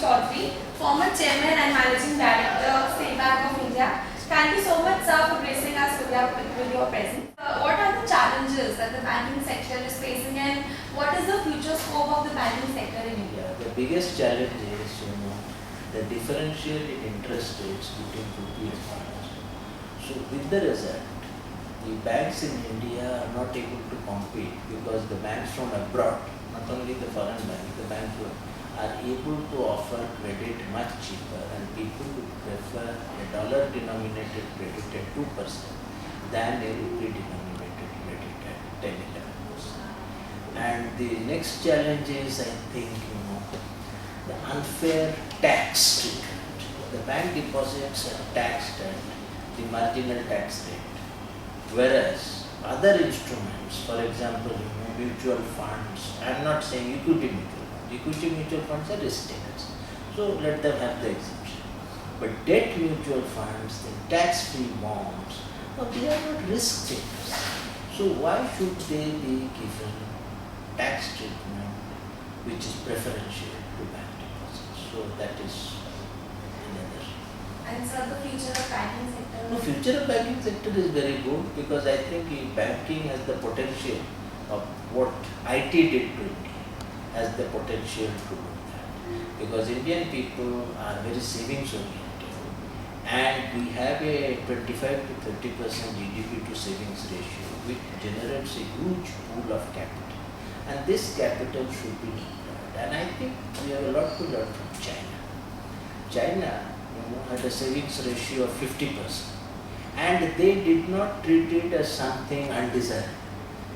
Chaudhuri, former Chairman and Managing Director, State Bank of India. Thank you so much, sir, for gracing us with your presence. What are the challenges that the banking sector is facing, and what is the future scope of the banking sector in India? The biggest challenge is, the differential in interest rates between rupee and dollars. So with the result, the banks in India are not able to compete because the banks from abroad, not only the foreign banks, the banks are able to offer credit much cheaper, and people would prefer a dollar denominated credit at 2% than a rupee denominated credit at 10-11%. And the next challenge is, I think, the unfair tax treatment. The bank deposits are taxed at the marginal tax rate, whereas other instruments, for example, mutual funds, I am not saying equity mutual funds. Equity mutual funds are risk takers, so let them have the exemption. But debt mutual funds, the tax-free bonds, they are not risk takers. So why should they be given tax treatment which is preferential to bank deposits? So that is another. And sir, the future of banking sector? No, future of banking sector is very good because I think banking has the potential of what IT did to India, has the potential to do that. Because Indian people are very savings oriented, and we have a 25 to 30% GDP to savings ratio, which generates a huge pool of capital. And this capital should be deployed. And I think we have a lot to learn from China. China had a savings ratio of 50%, and they did not treat it as something undesirable.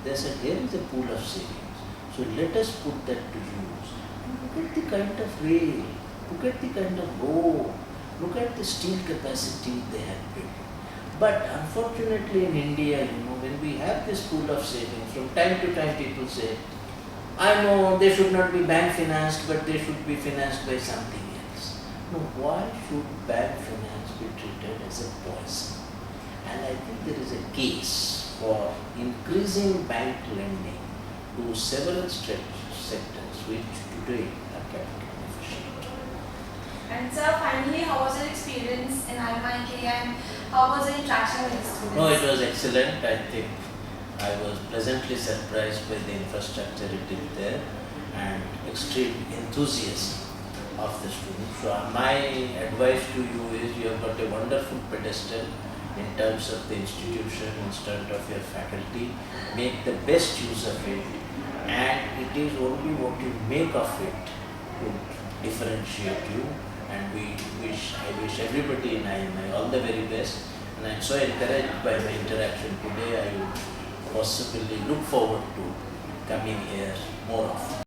They said, here is a pool of savings, so let us put that to use. And look at the kind of rail, look at the kind of road, look at the steel capacity they have built. But unfortunately in India, when we have this pool of savings, from time to time people say, I know they should not be bank financed, but they should be financed by something else. No, why should bank finance be treated as a poison? And I think there is a case for increasing bank lending to several sectors which today are capital efficient. And sir, finally, how was your experience in IMI-K, and how was your interaction with the students? No, it was excellent. I think I was pleasantly surprised by the infrastructure it is there and extreme enthusiasm of the students. So my advice to you is, you have got a wonderful pedestal in terms of the institution, in front of your faculty. Make the best use of it, and it is only what you make of it would differentiate you. And I wish everybody in IMI all the very best, and I am so encouraged by the interaction today. I would possibly look forward to coming here more often.